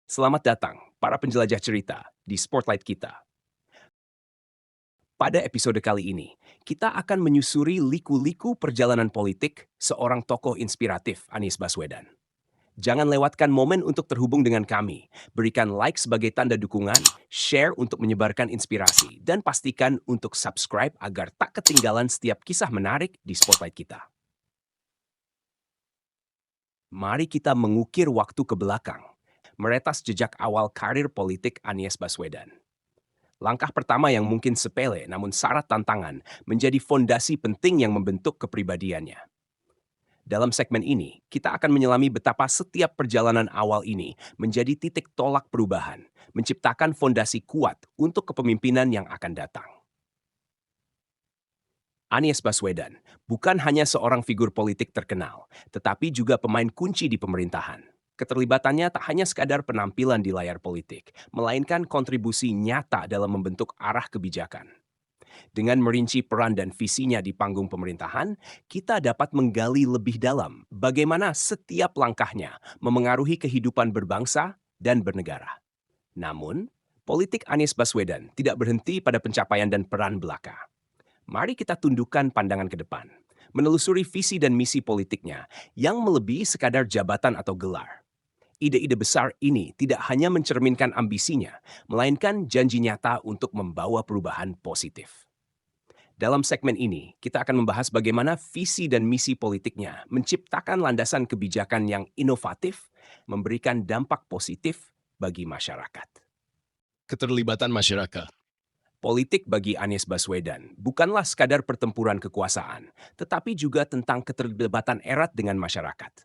Selamat datang, para penjelajah cerita, di Spotlight kita. Pada episode kali ini, kita akan menyusuri liku-liku perjalanan politik seorang tokoh inspiratif, Anies Baswedan. Jangan lewatkan momen untuk terhubung dengan kami. Berikan like sebagai tanda dukungan, share untuk menyebarkan inspirasi, dan pastikan untuk subscribe agar tak ketinggalan setiap kisah menarik di Spotlight kita. Mari kita mengukir waktu ke belakang, meretas jejak awal karir politik Anies Baswedan. Langkah pertama yang mungkin sepele namun syarat tantangan menjadi fondasi penting yang membentuk kepribadiannya. Dalam segmen ini, kita akan menyelami betapa setiap perjalanan awal ini menjadi titik tolak perubahan, menciptakan fondasi kuat untuk kepemimpinan yang akan datang. Anies Baswedan bukan hanya seorang figur politik terkenal, tetapi juga pemain kunci di pemerintahan. Keterlibatannya tak hanya sekadar penampilan di layar politik, melainkan kontribusi nyata dalam membentuk arah kebijakan. Dengan merinci peran dan visinya di panggung pemerintahan, kita dapat menggali lebih dalam bagaimana setiap langkahnya memengaruhi kehidupan berbangsa dan bernegara. Namun, politik Anies Baswedan tidak berhenti pada pencapaian dan peran belaka. Mari kita tundukkan pandangan ke depan, menelusuri visi dan misi politiknya yang melebihi sekadar jabatan atau gelar. Ide-ide besar ini tidak hanya mencerminkan ambisinya, melainkan janji nyata untuk membawa perubahan positif. Dalam segmen ini, kita akan membahas bagaimana visi dan misi politiknya menciptakan landasan kebijakan yang inovatif, memberikan dampak positif bagi masyarakat. Keterlibatan masyarakat. Politik bagi Anies Baswedan bukanlah sekadar pertempuran kekuasaan, tetapi juga tentang keterlibatan erat dengan masyarakat.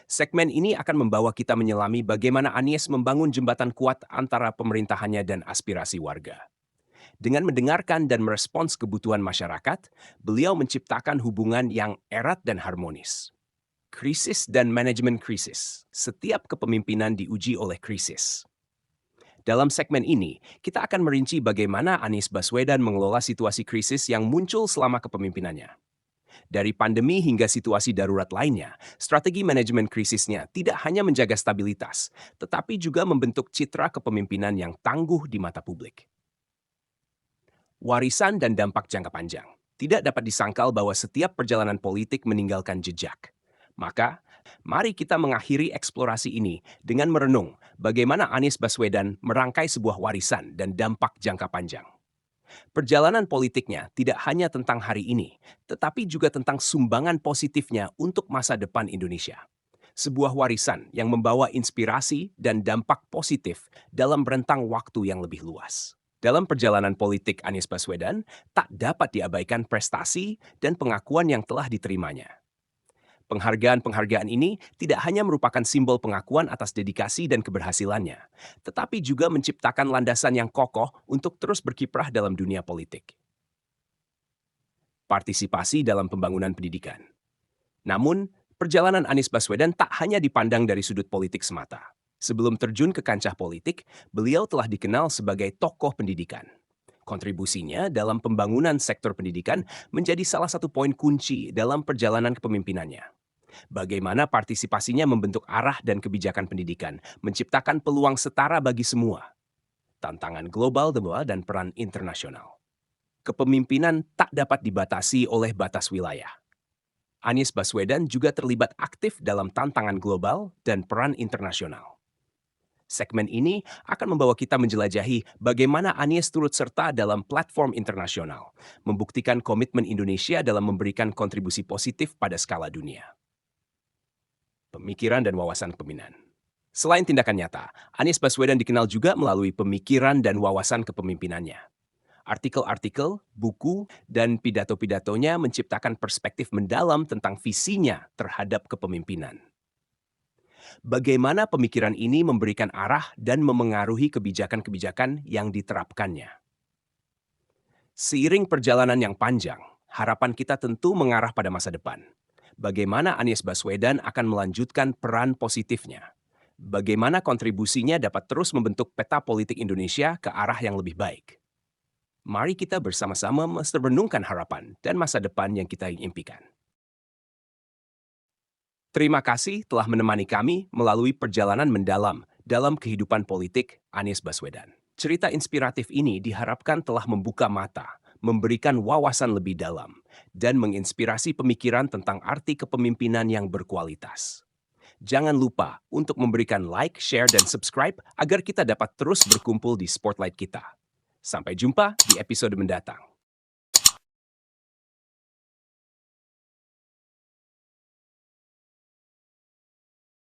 Segmen ini akan membawa kita menyelami bagaimana Anies membangun jembatan kuat antara pemerintahannya dan aspirasi warga. Dengan mendengarkan dan merespons kebutuhan masyarakat, beliau menciptakan hubungan yang erat dan harmonis. Krisis dan manajemen krisis. Setiap kepemimpinan diuji oleh krisis. Dalam segmen ini, kita akan merinci bagaimana Anies Baswedan mengelola situasi krisis yang muncul selama kepemimpinannya. Dari pandemi hingga situasi darurat lainnya, strategi manajemen krisisnya tidak hanya menjaga stabilitas, tetapi juga membentuk citra kepemimpinan yang tangguh di mata publik. Warisan dan dampak jangka panjang. Tidak dapat disangkal bahwa setiap perjalanan politik meninggalkan jejak. Maka, mari kita mengakhiri eksplorasi ini dengan merenung bagaimana Anies Baswedan merangkai sebuah warisan dan dampak jangka panjang. Perjalanan politiknya tidak hanya tentang hari ini, tetapi juga tentang sumbangan positifnya untuk masa depan Indonesia. Sebuah warisan yang membawa inspirasi dan dampak positif dalam rentang waktu yang lebih luas. Dalam perjalanan politik Anies Baswedan, tak dapat diabaikan prestasi dan pengakuan yang telah diterimanya. Penghargaan-penghargaan ini tidak hanya merupakan simbol pengakuan atas dedikasi dan keberhasilannya, tetapi juga menciptakan landasan yang kokoh untuk terus berkiprah dalam dunia politik. Partisipasi dalam pembangunan pendidikan. Namun, perjalanan Anies Baswedan tak hanya dipandang dari sudut politik semata. Sebelum terjun ke kancah politik, beliau telah dikenal sebagai tokoh pendidikan. Kontribusinya dalam pembangunan sektor pendidikan menjadi salah satu poin kunci dalam perjalanan kepemimpinannya. Bagaimana partisipasinya membentuk arah dan kebijakan pendidikan, menciptakan peluang setara bagi semua. Tantangan global dan peran internasional. Kepemimpinan tak dapat dibatasi oleh batas wilayah. Anies Baswedan juga terlibat aktif dalam tantangan global dan peran internasional. Segmen ini akan membawa kita menjelajahi bagaimana Anies turut serta dalam platform internasional, membuktikan komitmen Indonesia dalam memberikan kontribusi positif pada skala dunia. Pemikiran dan wawasan kepemimpinan. Selain tindakan nyata, Anies Baswedan dikenal juga melalui pemikiran dan wawasan kepemimpinannya. Artikel-artikel, buku, dan pidato-pidatonya menciptakan perspektif mendalam tentang visinya terhadap kepemimpinan. Bagaimana pemikiran ini memberikan arah dan memengaruhi kebijakan-kebijakan yang diterapkannya. Seiring perjalanan yang panjang, harapan kita tentu mengarah pada masa depan. Bagaimana Anies Baswedan akan melanjutkan peran positifnya? Bagaimana kontribusinya dapat terus membentuk peta politik Indonesia ke arah yang lebih baik? Mari kita bersama-sama merenungkan harapan dan masa depan yang kita impikan. Terima kasih telah menemani kami melalui perjalanan mendalam dalam kehidupan politik Anies Baswedan. Cerita inspiratif ini diharapkan telah membuka mata, memberikan wawasan lebih dalam, dan menginspirasi pemikiran tentang arti kepemimpinan yang berkualitas. Jangan lupa untuk memberikan like, share, dan subscribe agar kita dapat terus berkumpul di Spotlight kita. Sampai jumpa di episode mendatang.